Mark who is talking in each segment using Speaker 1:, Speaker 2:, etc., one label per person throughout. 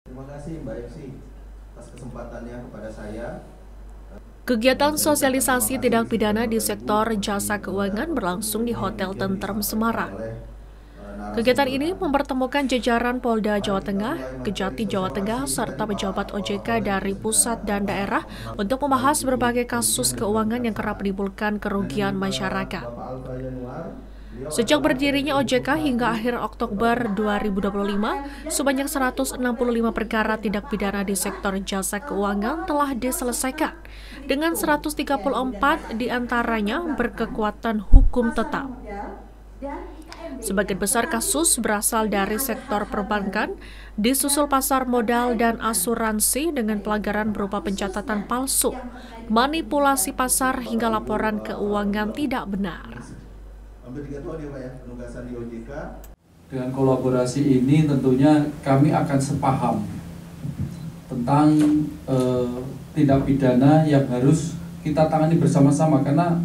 Speaker 1: Terima kasih Mbak Epsi atas kesempatannya kepada saya.
Speaker 2: Kegiatan sosialisasi tindak pidana di sektor jasa keuangan berlangsung di Hotel Tentrem Semarang. Kegiatan ini mempertemukan jajaran Polda Jawa Tengah, Kejati Jawa Tengah, serta pejabat OJK dari pusat dan daerah untuk membahas berbagai kasus keuangan yang kerap menimbulkan kerugian masyarakat. Sejak berdirinya OJK hingga akhir Oktober 2025, sebanyak 165 perkara tindak pidana di sektor jasa keuangan telah diselesaikan, dengan 134 diantaranya berkekuatan hukum tetap. Sebagian besar kasus berasal dari sektor perbankan, disusul pasar modal dan asuransi dengan pelanggaran berupa pencatatan palsu, manipulasi pasar hingga laporan keuangan tidak benar.
Speaker 3: Dengan kolaborasi ini tentunya kami akan sepaham tentang tindak pidana yang harus kita tangani bersama-sama, karena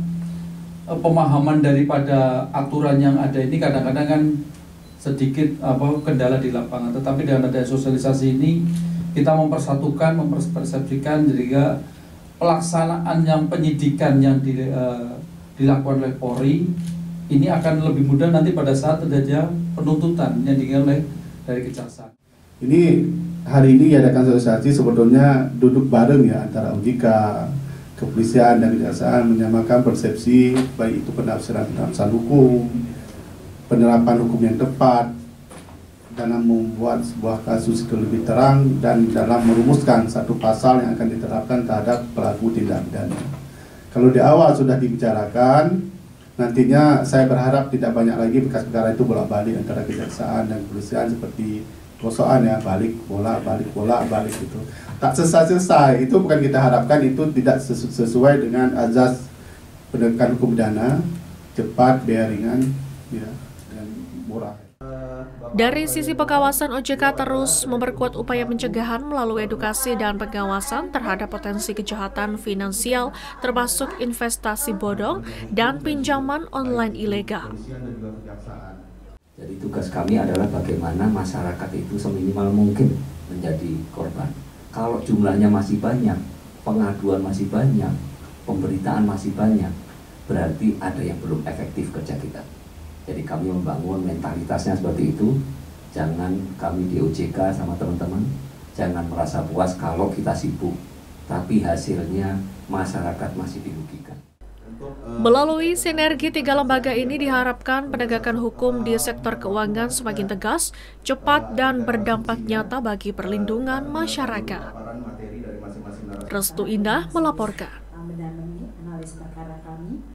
Speaker 3: pemahaman daripada aturan yang ada ini kadang-kadang kan sedikit kendala di lapangan. Tetapi dengan adanya sosialisasi ini kita mempersatukan, mempersepsikan, sehingga pelaksanaan yang penyidikan yang dilakukan oleh Polri ini akan lebih mudah nanti pada saat terjadi penuntutan yang dilakukan dari kejaksaan.
Speaker 4: Ini hari ini diadakan sosialisasi, sebetulnya duduk bareng ya antara OJK, kepolisian dan kejaksaan, menyamakan persepsi baik itu penafsiran hukum, penerapan hukum yang tepat dalam membuat sebuah kasus itu lebih terang dan dalam merumuskan satu pasal yang akan diterapkan terhadap pelaku tindak pidana. Kalau di awal sudah dibicarakan, nantinya saya berharap tidak banyak lagi bekas perkara itu bolak-balik antara kejaksaan dan kepolisian seperti gosokan ya, balik bolak-balik itu. Tak selesai-selesai, itu bukan kita harapkan, itu tidak sesuai dengan azas penegakan hukum pidana, cepat, biaya ringan, ya, dan murah.
Speaker 2: Dari sisi pengawasan, OJK terus memperkuat upaya pencegahan melalui edukasi dan pengawasan terhadap potensi kejahatan finansial, termasuk investasi bodong dan pinjaman online ilegal.
Speaker 5: Jadi tugas kami adalah bagaimana masyarakat itu seminimal mungkin menjadi korban. Kalau jumlahnya masih banyak, pengaduan masih banyak, pemberitaan masih banyak, berarti ada yang belum efektif kerja kita. Jadi kami membangun mentalitasnya seperti itu. Jangan kami di OJK sama teman-teman, jangan merasa puas kalau kita sibuk, tapi hasilnya masyarakat masih dirugikan.
Speaker 2: Melalui sinergi tiga lembaga ini diharapkan penegakan hukum di sektor keuangan semakin tegas, cepat, dan berdampak nyata bagi perlindungan masyarakat. Restu Indah melaporkan.